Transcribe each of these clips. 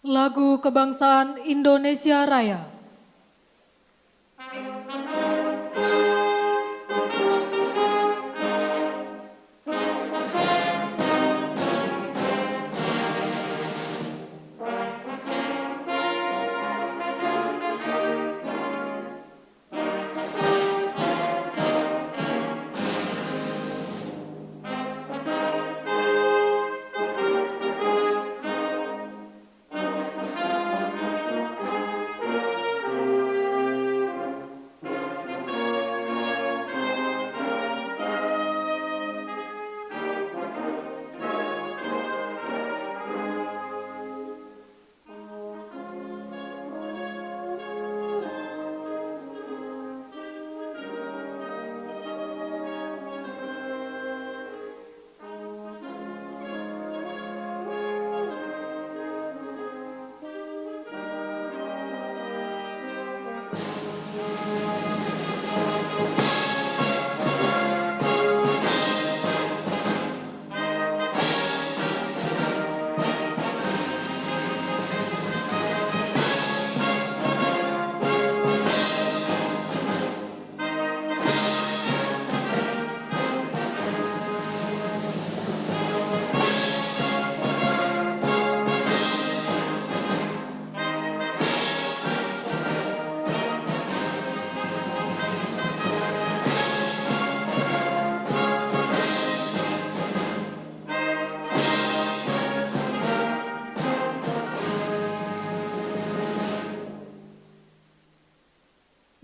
Lagu Kebangsaan Indonesia Raya.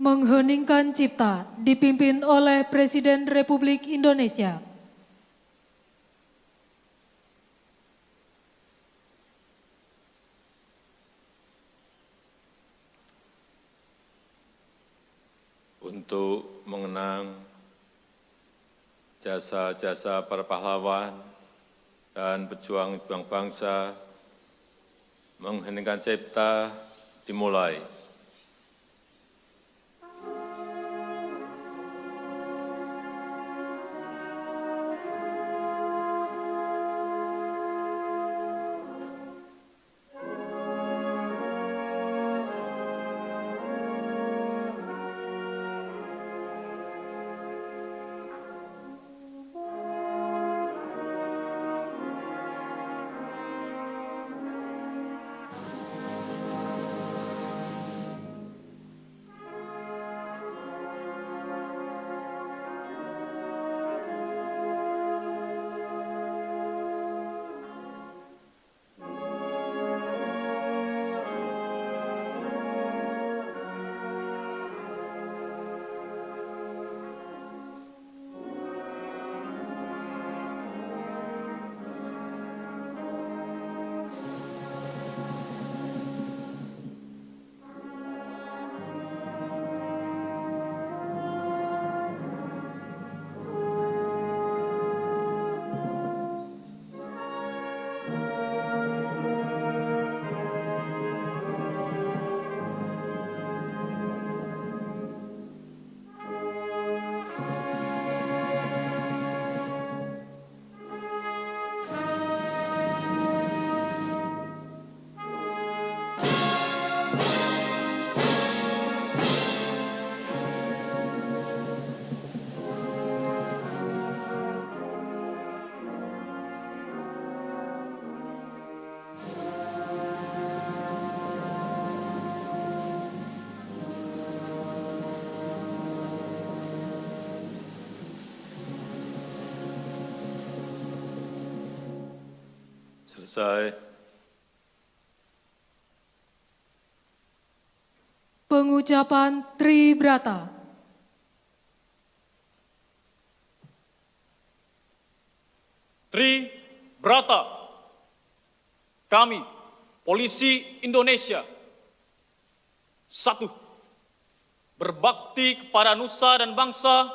Mengheningkan Cipta dipimpin oleh Presiden Republik Indonesia. Untuk mengenang jasa-jasa para pahlawan dan pejuang-pejuang bangsa, mengheningkan Cipta dimulai. Selesai. Pengucapan Tribrata. Tribrata. Kami, Polisi Indonesia, 1. Berbakti kepada nusa dan bangsa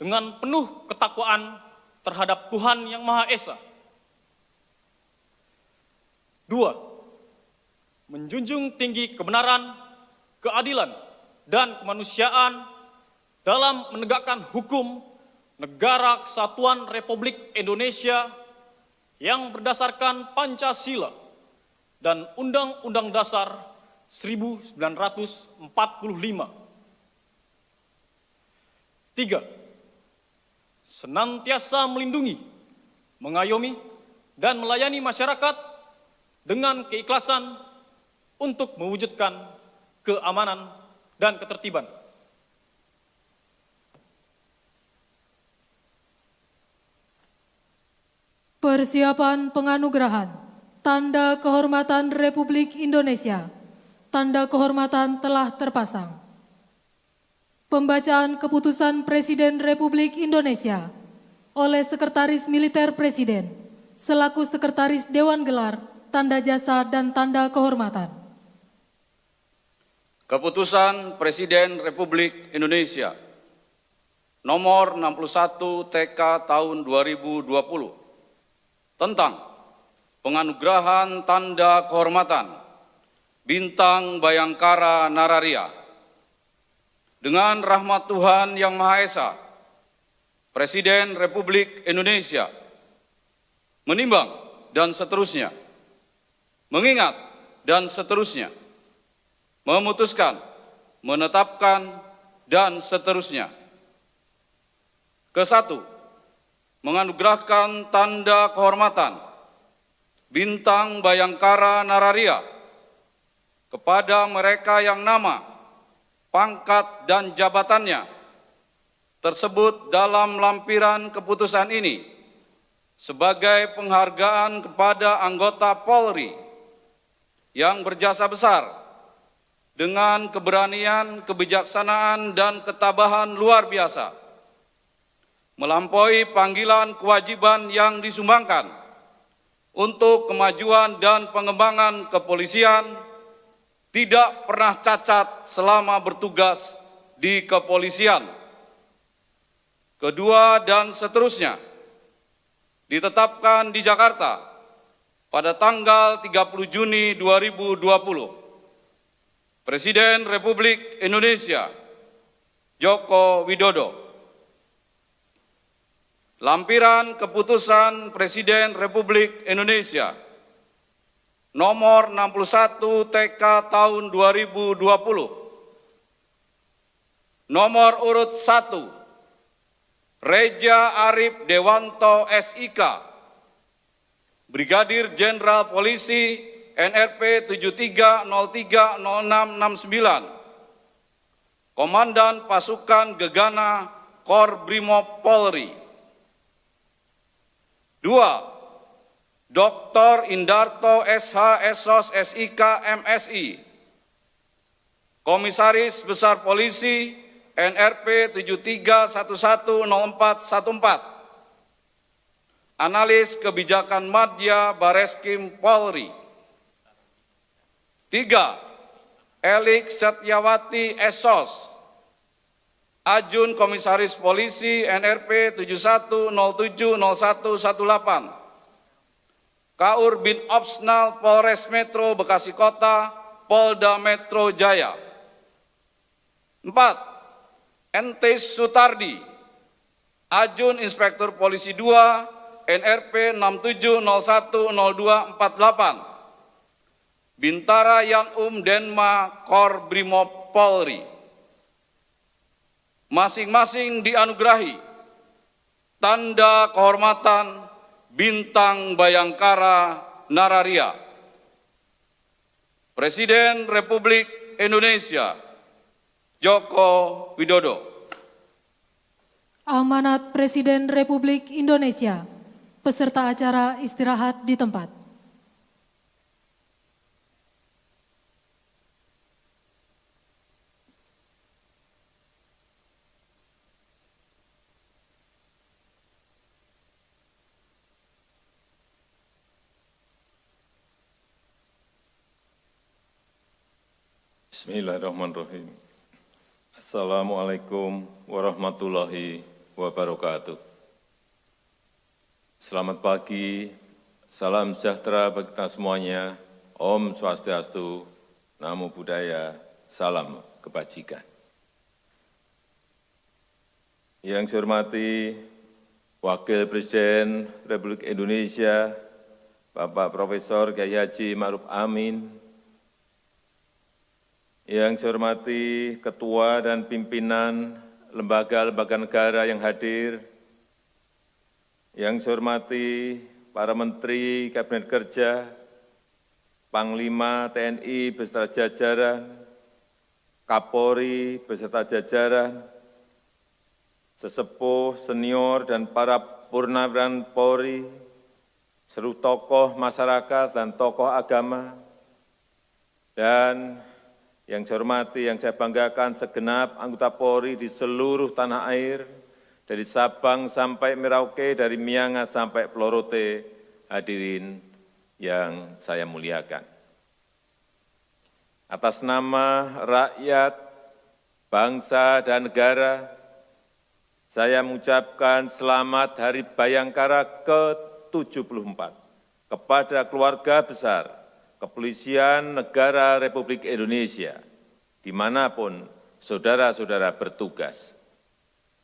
dengan penuh ketakwaan terhadap Tuhan Yang Maha Esa. 2. Menjunjung tinggi kebenaran, keadilan, dan kemanusiaan dalam menegakkan hukum Negara Kesatuan Republik Indonesia yang berdasarkan Pancasila dan Undang-Undang Dasar 1945. 3. Senantiasa melindungi, mengayomi, dan melayani masyarakat dengan keikhlasan untuk mewujudkan keamanan dan ketertiban. Persiapan penganugerahan Tanda Kehormatan Republik Indonesia. Tanda kehormatan telah terpasang. Pembacaan keputusan Presiden Republik Indonesia oleh Sekretaris Militer Presiden selaku Sekretaris Dewan Gelar, Tanda Jasa dan Tanda Kehormatan. Keputusan Presiden Republik Indonesia nomor 61 TK tahun 2020 tentang penganugerahan Tanda Kehormatan Bintang Bayangkara Nararia. Dengan rahmat Tuhan Yang Maha Esa, Presiden Republik Indonesia menimbang dan seterusnya, mengingat dan seterusnya, memutuskan, menetapkan, dan seterusnya. Ke-1, menganugerahkan Tanda Kehormatan Bintang Bayangkara Nararia kepada mereka yang nama, pangkat, dan jabatannya tersebut dalam lampiran keputusan ini sebagai penghargaan kepada anggota Polri yang berjasa besar dengan keberanian, kebijaksanaan, dan ketabahan luar biasa, melampaui panggilan kewajiban yang disumbangkan untuk kemajuan dan pengembangan kepolisian, tidak pernah cacat selama bertugas di kepolisian. Kedua, dan seterusnya, ditetapkan di Jakarta pada tanggal 30 Juni 2020. Presiden Republik Indonesia Joko Widodo. Lampiran Keputusan Presiden Republik Indonesia nomor 61 TK tahun 2020. Nomor urut 1, Reja Arif Dewanto SIK, Brigadir Jenderal Polisi NRP 73030669, Komandan Pasukan Gegana Kor Brimob Polri. 2. Dr. Indarto SH SOS SIK MSI, Komisaris Besar Polisi NRP 73110414, Analis Kebijakan Madya Bareskrim Polri. 3. Elik Setyawati SOS, Ajun Komisaris Polisi NRP 71070118, Kaur Bin Opsnal Polres Metro Bekasi Kota, Polda Metro Jaya. 4. Entis Sutardi, Ajun Inspektur Polisi 2, NRP 67010248, Bintara Yanum Denma Kor Brimob Polri. Masing-masing dianugerahi Tanda Kehormatan Bintang Bayangkara Nararia. Presiden Republik Indonesia Joko Widodo. Amanat Presiden Republik Indonesia. Peserta acara istirahat di tempat. Bismillahirrahmanirrahim. Assalamualaikum warahmatullahi wabarakatuh. Selamat pagi, salam sejahtera bagi kita semuanya. Om Swastiastu, Namo Buddhaya, salam kebajikan. Yang saya hormati Wakil Presiden Republik Indonesia Bapak Profesor Kiai Haji Ma'ruf Amin, yang saya hormati Ketua dan Pimpinan lembaga-lembaga negara yang hadir, yang saya hormati para Menteri Kabinet Kerja, Panglima TNI beserta jajaran, Kapolri beserta jajaran, sesepuh, senior, dan para purnawiran Polri, seluruh tokoh masyarakat dan tokoh agama, dan yang saya hormati, yang saya banggakan segenap anggota Polri di seluruh tanah air, dari Sabang sampai Merauke, dari Miangas sampai Pelorote, hadirin yang saya muliakan. Atas nama rakyat, bangsa, dan negara, saya mengucapkan selamat Hari Bayangkara ke-74 kepada keluarga besar Kepolisian Negara Republik Indonesia, dimanapun saudara-saudara bertugas.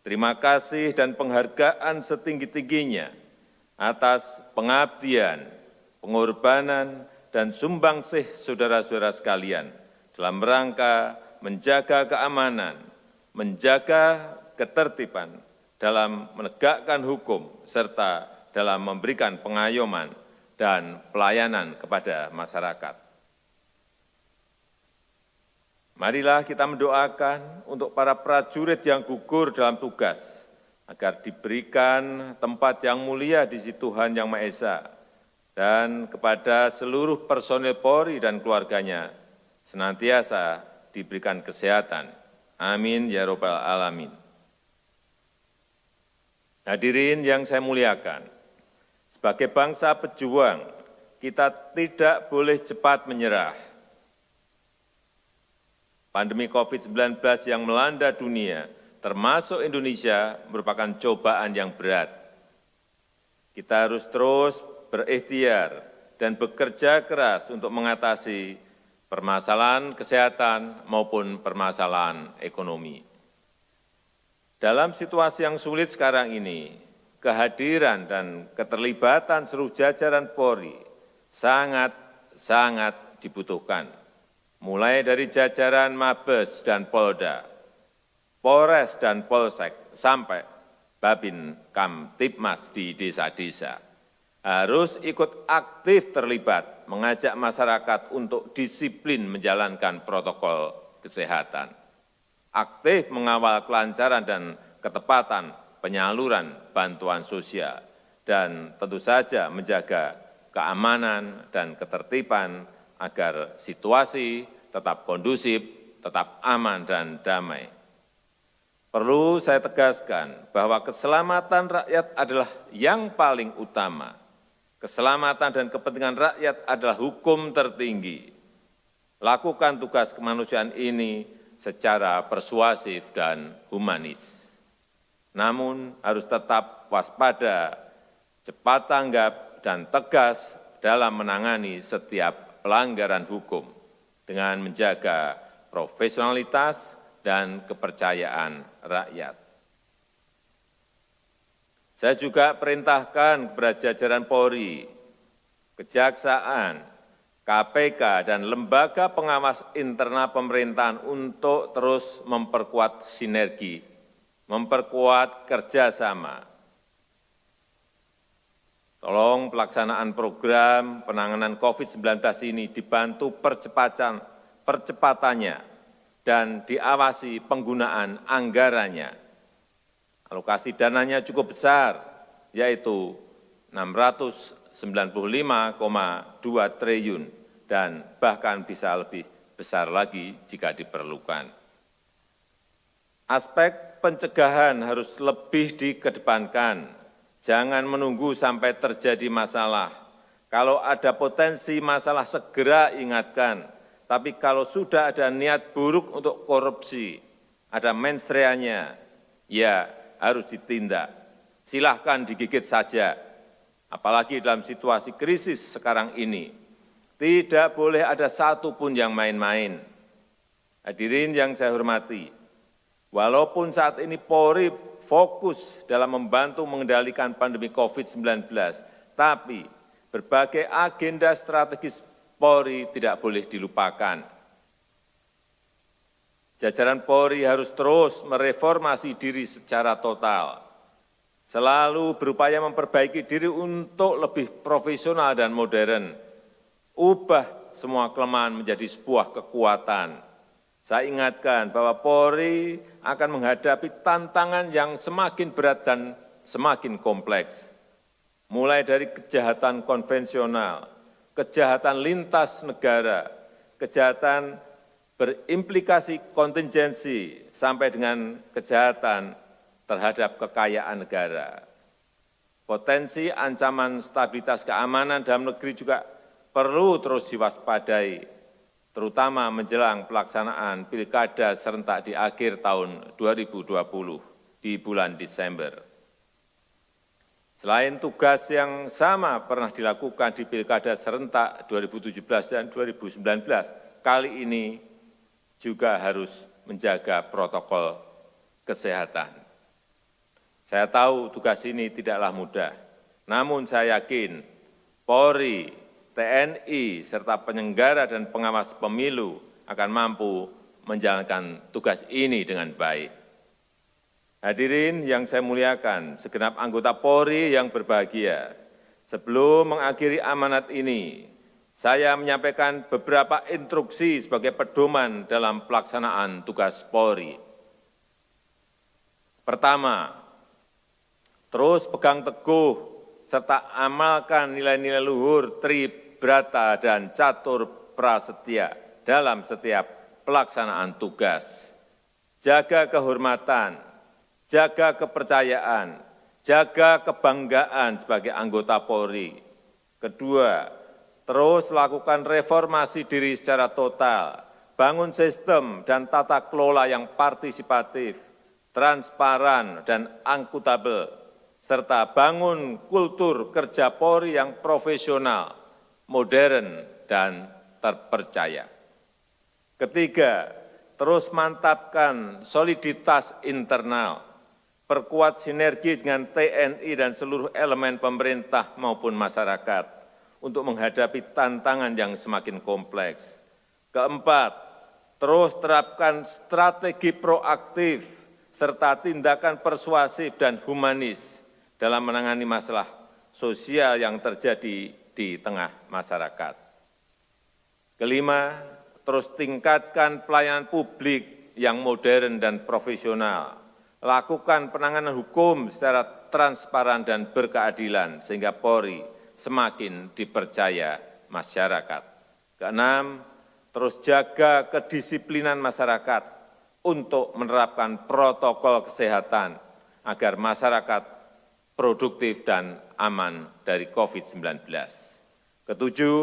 Terima kasih dan penghargaan setinggi-tingginya atas pengabdian, pengorbanan, dan sumbangsih saudara-saudara sekalian dalam rangka menjaga keamanan, menjaga ketertiban, dalam menegakkan hukum, serta dalam memberikan pengayoman dan pelayanan kepada masyarakat. Marilah kita mendoakan untuk para prajurit yang gugur dalam tugas, agar diberikan tempat yang mulia di sisi Tuhan Yang Maha Esa, dan kepada seluruh personil Polri dan keluarganya, senantiasa diberikan kesehatan. Amin ya Rabbal Alamin. Hadirin yang saya muliakan, sebagai bangsa pejuang, kita tidak boleh cepat menyerah. Pandemi COVID-19 yang melanda dunia, termasuk Indonesia, merupakan cobaan yang berat. Kita harus terus berikhtiar dan bekerja keras untuk mengatasi permasalahan kesehatan maupun permasalahan ekonomi. Dalam situasi yang sulit sekarang ini, kehadiran dan keterlibatan seluruh jajaran Polri sangat dibutuhkan, mulai dari jajaran Mabes dan Polda, Polres dan Polsek, sampai Babin Kamtibmas di desa-desa. Harus ikut aktif terlibat, mengajak masyarakat untuk disiplin menjalankan protokol kesehatan, aktif mengawal kelancaran dan ketepatan penyaluran bantuan sosial, dan tentu saja menjaga keamanan dan ketertiban agar situasi tetap kondusif, tetap aman dan damai. Perlu saya tegaskan bahwa keselamatan rakyat adalah yang paling utama. Keselamatan dan kepentingan rakyat adalah hukum tertinggi. Lakukan tugas kemanusiaan ini secara persuasif dan humanis. Namun harus tetap waspada, cepat tanggap, dan tegas dalam menangani setiap pelanggaran hukum dengan menjaga profesionalitas dan kepercayaan rakyat. Saya juga perintahkan kepada jajaran Polri, Kejaksaan, KPK, dan lembaga pengawas internal pemerintahan untuk terus memperkuat sinergi, memperkuat kerjasama. Tolong pelaksanaan program penanganan COVID-19 ini dibantu percepatannya dan diawasi penggunaan anggarannya. Alokasi dananya cukup besar, yaitu 695,2 triliun dan bahkan bisa lebih besar lagi jika diperlukan. Aspek pencegahan harus lebih dikedepankan. Jangan menunggu sampai terjadi masalah. Kalau ada potensi masalah segera ingatkan. Tapi kalau sudah ada niat buruk untuk korupsi, ada mensreanya, ya harus ditindak. Silahkan digigit saja. Apalagi dalam situasi krisis sekarang ini, tidak boleh ada satu pun yang main-main. Hadirin yang saya hormati, walaupun saat ini Polri fokus dalam membantu mengendalikan pandemi COVID-19, tapi berbagai agenda strategis Polri tidak boleh dilupakan. Jajaran Polri harus terus mereformasi diri secara total, selalu berupaya memperbaiki diri untuk lebih profesional dan modern, ubah semua kelemahan menjadi sebuah kekuatan. Saya ingatkan bahwa Polri akan menghadapi tantangan yang semakin berat dan semakin kompleks, mulai dari kejahatan konvensional, kejahatan lintas negara, kejahatan berimplikasi kontingensi, sampai dengan kejahatan terhadap kekayaan negara. Potensi ancaman stabilitas keamanan dalam negeri juga perlu terus diwaspadai, terutama menjelang pelaksanaan pilkada serentak di akhir tahun 2020 di bulan Desember. Selain tugas yang sama pernah dilakukan di pilkada serentak 2017 dan 2019, kali ini juga harus menjaga protokol kesehatan. Saya tahu tugas ini tidaklah mudah, namun saya yakin Polri, TNI, serta penyelenggara dan pengawas pemilu akan mampu menjalankan tugas ini dengan baik. Hadirin yang saya muliakan, segenap anggota Polri yang berbahagia, sebelum mengakhiri amanat ini, saya menyampaikan beberapa instruksi sebagai pedoman dalam pelaksanaan tugas Polri. Pertama, terus pegang teguh serta amalkan nilai-nilai luhur, tribrata, dan catur prasetya dalam setiap pelaksanaan tugas. Jaga kehormatan, jaga kepercayaan, jaga kebanggaan sebagai anggota Polri. Kedua, terus lakukan reformasi diri secara total, bangun sistem dan tata kelola yang partisipatif, transparan, dan akuntabel, serta bangun kultur kerja Polri yang profesional, modern, dan terpercaya. Ketiga, terus mantapkan soliditas internal, perkuat sinergi dengan TNI dan seluruh elemen pemerintah maupun masyarakat untuk menghadapi tantangan yang semakin kompleks. Keempat, terus terapkan strategi proaktif serta tindakan persuasif dan humanis dalam menangani masalah sosial yang terjadi di tengah masyarakat. Kelima, terus tingkatkan pelayanan publik yang modern dan profesional. Lakukan penanganan hukum secara transparan dan berkeadilan sehingga Polri semakin dipercaya masyarakat. Keenam, terus jaga kedisiplinan masyarakat untuk menerapkan protokol kesehatan agar masyarakat produktif dan aman dari COVID-19. Ketujuh,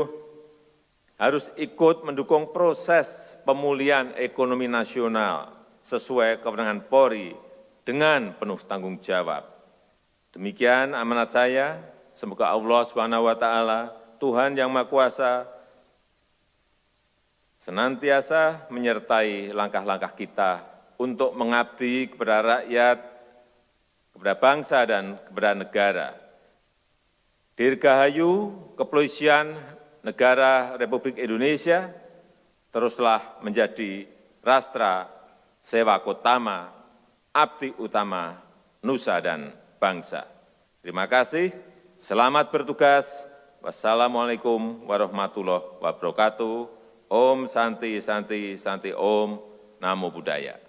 harus ikut mendukung proses pemulihan ekonomi nasional sesuai kewenangan Polri dengan penuh tanggung jawab. Demikian amanat saya. Semoga Allah SWT, Tuhan Yang Maha Kuasa, senantiasa menyertai langkah-langkah kita untuk mengabdi kepada rakyat, kepada bangsa, dan kepada negara. Dirgahayu Kepolisian Negara Republik Indonesia teruslah menjadi rastra sewakotama, abdi utama nusa dan bangsa. Terima kasih. Selamat bertugas. Wassalamualaikum warahmatullahi wabarakatuh. Om Santi Santi Santi Om. Namo Buddhaya.